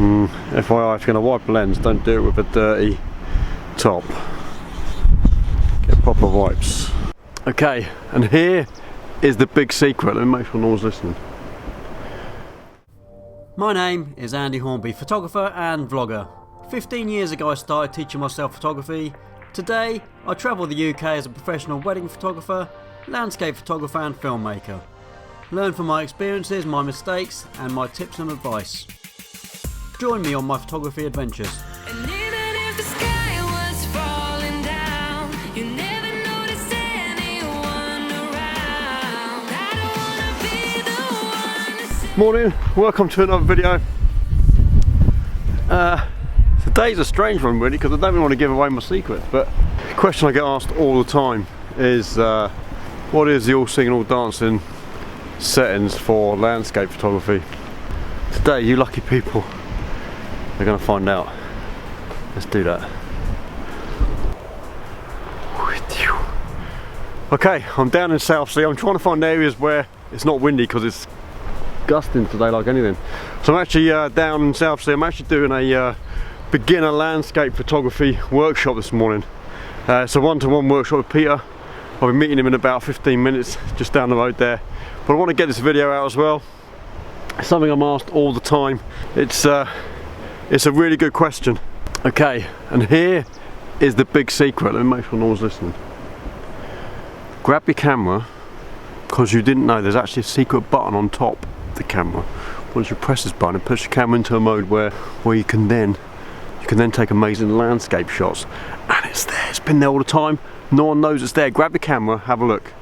FYI, if you're going to wipe a lens, don't do it with a dirty top. Get proper wipes. Okay, and here is the big secret. Let me make sure no one's listening. My name is Andy Hornby, photographer and vlogger. 15 years ago I started teaching myself photography. Today I travel the UK as a professional wedding photographer, landscape photographer and filmmaker. Learn from my experiences, my mistakes and my tips and advice. Join me on my photography adventures. And even if the sky was falling down, you never notice anyone around. I don't wanna be the one to say. Morning, welcome to another video. Today's a strange one really because I don't really want to give away my secret, but the question I get asked all the time is what is the all singing all dancing settings for landscape photography? Today, you lucky people, they're going to find out. Let's do that. Okay, I'm down in Southsea. I'm trying to find areas where it's not windy because it's gusting today like anything. So I'm actually down in Southsea. I'm actually doing a beginner landscape photography workshop this morning. It's a one-to-one workshop with Peter. I'll be meeting him in about 15 minutes just down the road there. But I want to get this video out as well. It's something I'm asked all the time. It's a really good question. Okay, and here is the big secret. Let me make sure no one's listening. Grab your camera, because you didn't know there's actually a secret button on top of the camera. Once you press this button, it puts your camera into a mode where you can then take amazing landscape shots. And it's there, it's been there all the time. No one knows it's there. Grab the camera, have a look.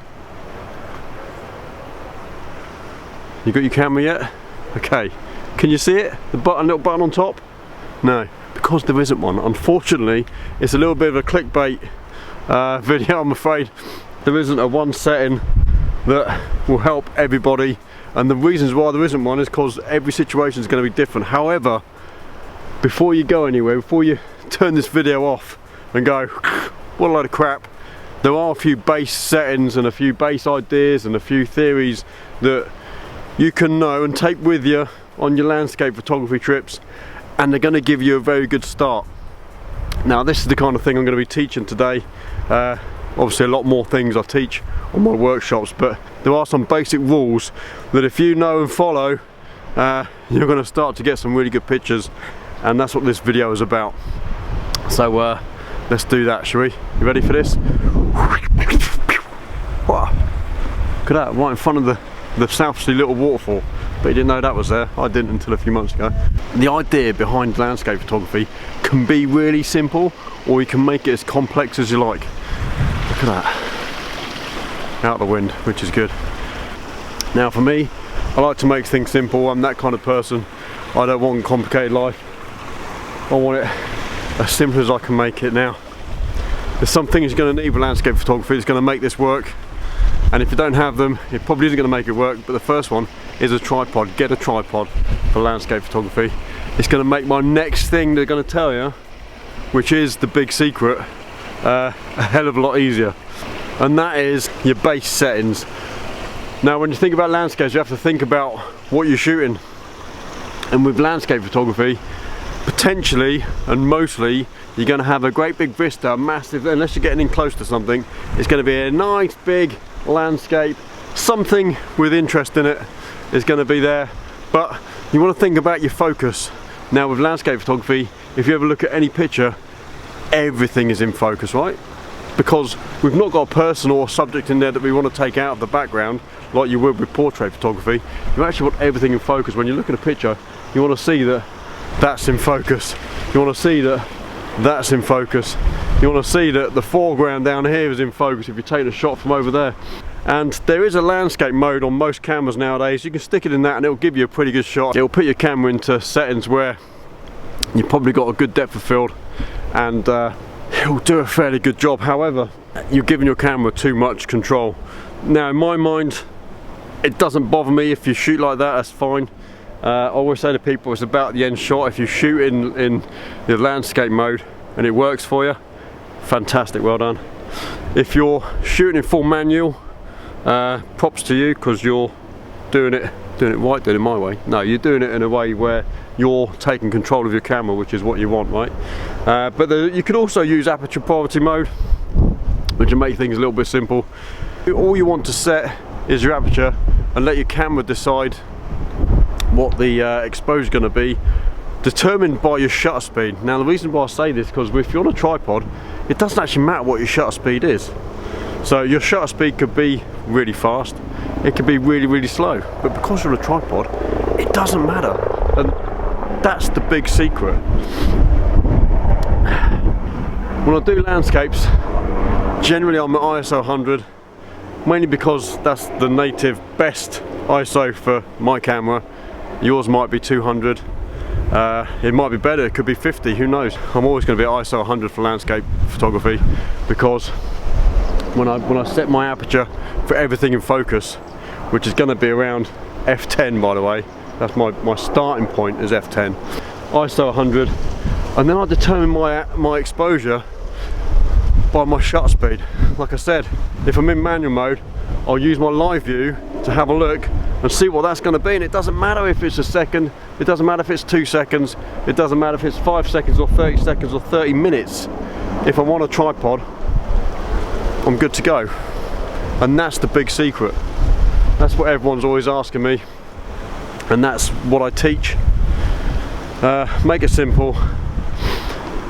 You got your camera yet? Okay. Can you see it? The little button on top? No, because there isn't one. Unfortunately, it's a little bit of a clickbait video, I'm afraid. There isn't a one setting that will help everybody. And the reasons why there isn't one is because every situation is going to be different. However, before you go anywhere, before you turn this video off and go, what a load of crap, there are a few base settings and a few base ideas and a few theories that you can know and take with you on your landscape photography trips, and they're going to give you a very good start. Now this is the kind of thing I'm going to be teaching today. Obviously a lot more things I teach on my workshops, but there are some basic rules that if you know and follow, you're going to start to get some really good pictures, and that's what this video is about. So let's do that, shall we? You ready for this? Wow. Look at that, right in front of the Southsea little waterfall. But you didn't know that was there. I didn't until a few months ago. The idea behind landscape photography can be really simple, or you can make it as complex as you like. Look at that. Out the wind, which is good. Now for me, I like to make things simple. I'm that kind of person. I don't want a complicated life. I want it as simple as I can make it. Now, there's some things you're going to need for landscape photography that's going to make this work. And if you don't have them, it probably isn't going to make it work. But the first one is a tripod. Get a tripod for landscape photography. It's going to make my next thing they're going to tell you, which is the big secret, a hell of a lot easier. And that is your base settings. Now when you think about landscapes, you have to think about what you're shooting. And with landscape photography, potentially and mostly you're going to have a great big vista, massive, unless you're getting in close to something, it's going to be a nice big landscape. Something with interest in it is going to be there, but you want to think about your focus. Now with landscape photography, if you ever look at any picture, everything is in focus, right? Because we've not got a person or a subject in there that we want to take out of the background like you would with portrait photography. You actually want everything in focus. When you look at a picture, you want to see that that's in focus. You want to see that that's in focus. You want to see that the foreground down here is in focus if you're taking a shot from over there. And there is a landscape mode on most cameras nowadays. You can stick it in that and it'll give you a pretty good shot. It'll put your camera into settings where you've probably got a good depth of field, and it'll do a fairly good job. However, you're giving your camera too much control. Now in my mind, it doesn't bother me if you shoot like that, that's fine. I always say to people, it's about the end shot. If you shoot in the landscape mode and it works for you, fantastic, well done. If you're shooting in full manual, props to you, because you're doing it doing it right, doing it my way. No, you're doing it in a way where you're taking control of your camera, which is what you want, right? You could also use aperture priority mode, which will make things a little bit simple. All you want to set is your aperture and let your camera decide what the exposure is going to be, determined by your shutter speed. Now the reason why I say this is because if you're on a tripod, it doesn't actually matter what your shutter speed is. So your shutter speed could be really fast, it could be really, really slow, but because you're on a tripod, it doesn't matter. And that's the big secret. When I do landscapes, generally I'm at ISO 100, mainly because that's the native best ISO for my camera. Yours might be 200. It might be better, it could be 50, who knows. I'm always going to be at ISO 100 for landscape photography, because when I set my aperture for everything in focus, which is going to be around f10, by the way, that's my starting point is f10, ISO 100, and then I determine my exposure by my shutter speed. Like I said, if I'm in manual mode, I'll use my live view to have a look and see what that's going to be, and it doesn't matter if it's a second, it doesn't matter if it's 2 seconds, it doesn't matter if it's 5 seconds or 30 seconds or 30 minutes. If I'm on a tripod, I'm good to go. And that's the big secret. That's what everyone's always asking me, and that's what I teach. Make it simple.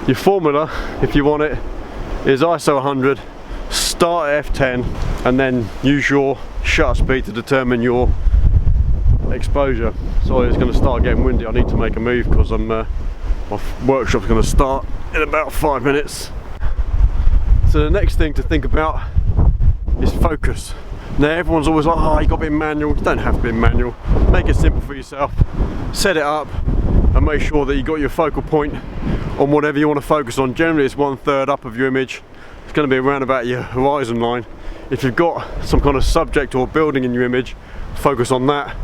Your formula, if you want it, is ISO 100, start at f10, and then use your shutter speed to determine your exposure. Sorry, it's going to start getting windy. I need to make a move because my workshop's going to start in about 5 minutes. So the next thing to think about is focus. Now everyone's always like, oh, you got to be in manual. You don't have to be in manual. Make it simple for yourself. Set it up and make sure that you got your focal point on whatever you want to focus on. Generally it's 1/3 up of your image. It's going to be around about your horizon line. If you've got some kind of subject or building in your image, focus on that.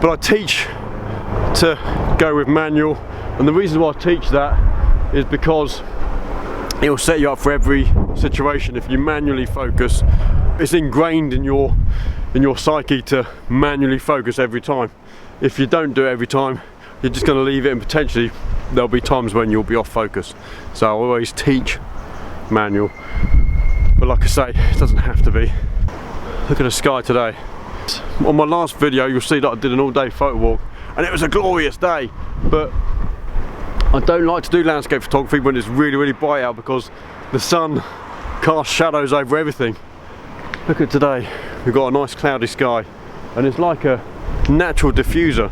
But I teach to go with manual, and the reason why I teach that is because it will set you up for every situation. If you manually focus, it's ingrained in your psyche to manually focus every time. If you don't do it every time, you're just going to leave it, and potentially there'll be times when you'll be off focus. So I always teach manual, but like I say, it doesn't have to be. Look at the sky today. On my last video you'll see that I did an all-day photo walk, and it was a glorious day, but I don't like to do landscape photography when it's really, really bright out, because the sun casts shadows over everything. Look at today, we've got a nice cloudy sky, and it's like a natural diffuser.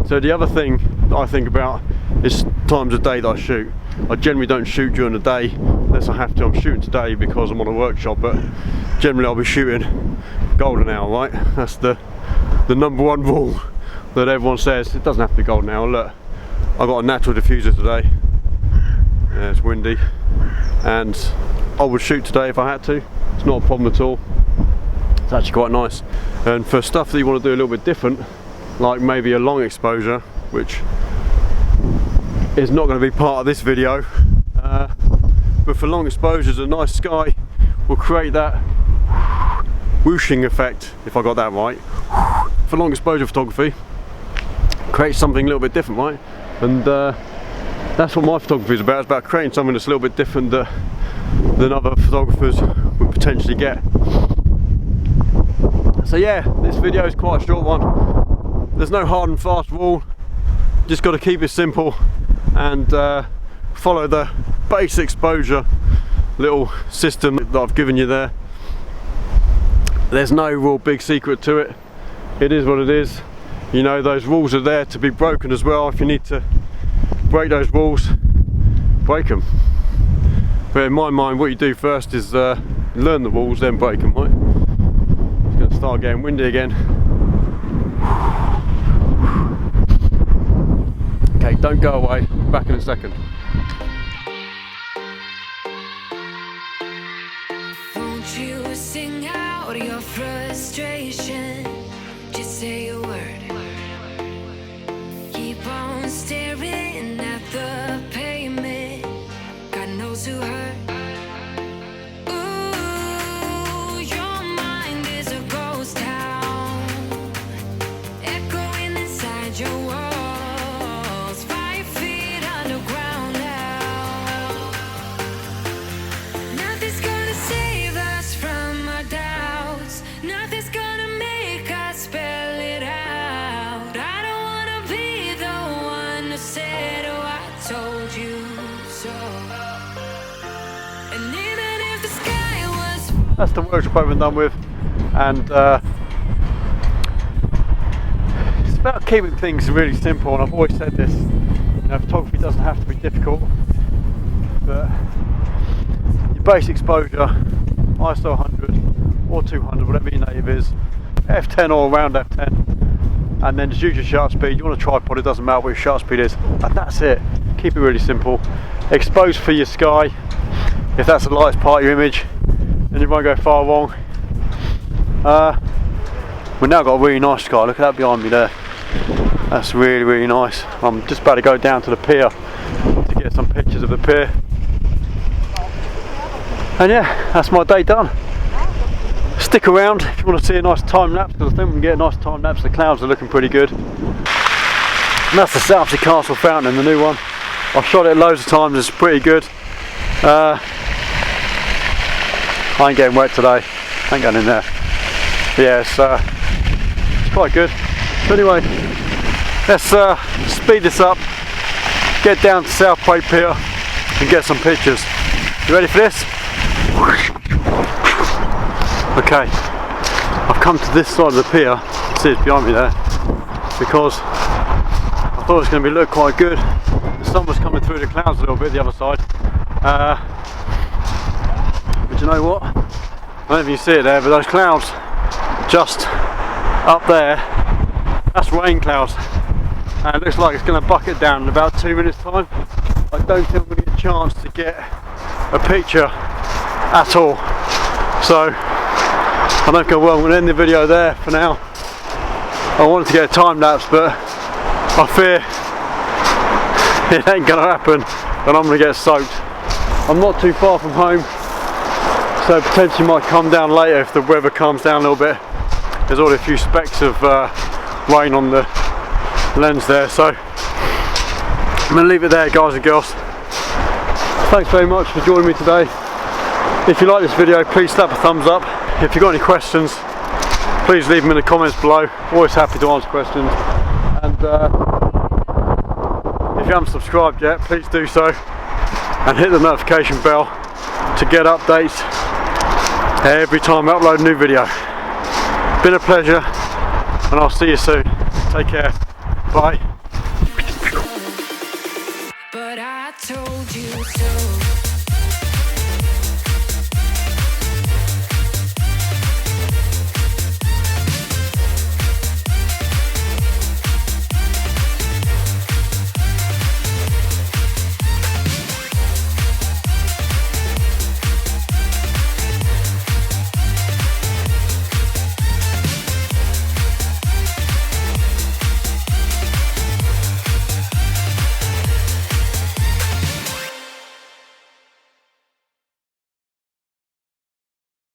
So the other thing that I think about is times of day that I shoot. I generally don't shoot during the day unless I have to. I'm shooting today because I'm on a workshop, but generally I'll be shooting golden hour, right? That's the number one rule that everyone says. It doesn't have to be golden hour. Look, I've got a natural diffuser today. Yeah, it's windy, and I would shoot today if I had to. It's not a problem at all. It's actually quite nice. And for stuff that you want to do a little bit different, like maybe a long exposure, which is not going to be part of this video, but for long exposures, a nice sky will create that whooshing effect, if I got that right. For long exposure photography, create something a little bit different, right? And that's what my photography is about. It's about creating something that's a little bit different than other photographers would potentially get. So yeah, this video is quite a short one. There's no hard and fast rule, just got to keep it simple and follow the base exposure little system that I've given you there. There's no real big secret to it. It is what it is. You know, those rules are there to be broken as well. If you need to break those rules, break them. But in my mind, what you do first is learn the rules, then break them, right? It's going to start getting windy again. Okay, don't go away. Back in a second. Won't you sing out your frustration? Just say a word. Keep on staring at the pavement. God knows who hurt. Ooh, your mind is a ghost town. that's the workshop I've been done with, and it's about keeping things really simple. And I've always said this, you know, photography doesn't have to be difficult, but your base exposure, ISO 100 or 200, whatever your native is, f10 or around f10, and then just use your shutter speed. You want a tripod, it doesn't matter what your shutter speed is, and that's it. Keep it really simple. Expose for your sky, if that's the lightest part of your image, then you won't go far wrong. We've now got a really nice sky. Look at that behind me there. That's really, really nice. I'm just about to go down to the pier to get some pictures of the pier. And yeah, that's my day done. Stick around if you want to see a nice time lapse, because I think we can get a nice time lapse. The clouds are looking pretty good. And that's the Southsea Castle fountain, the new one. I've shot it loads of times, it's pretty good. I ain't getting wet today, I ain't going in there. But yeah, it's quite good. So anyway, let's speed this up, get down to South Point Pier and get some pictures. You ready for this? Okay, I've come to this side of the pier, see it's behind me there, because I thought it was going to look quite good. The sun was coming through the clouds a little bit the other side, but you know what, I don't know if you see it there, but those clouds just up there, that's rain clouds, and it looks like it's going to bucket down in about 2 minutes time. I don't think I'm going to get a chance to get a picture at all, so I don't go well. I'm going to end the video there for now. I wanted to get a time lapse, but I fear it ain't going to happen and I'm going to get soaked. I'm not too far from home, so potentially might come down later if the weather calms down a little bit. There's already a few specks of rain on the lens there, so I'm going to leave it there, guys and girls. Thanks very much for joining me today. If you like this video, please slap a thumbs up. If you've got any questions, please leave them in the comments below. Always happy to answer questions. And if you haven't subscribed yet, please do so, and hit the notification bell to get updates every time I upload a new video. Been a pleasure, and I'll see you soon. Take care. Bye. But I told you so.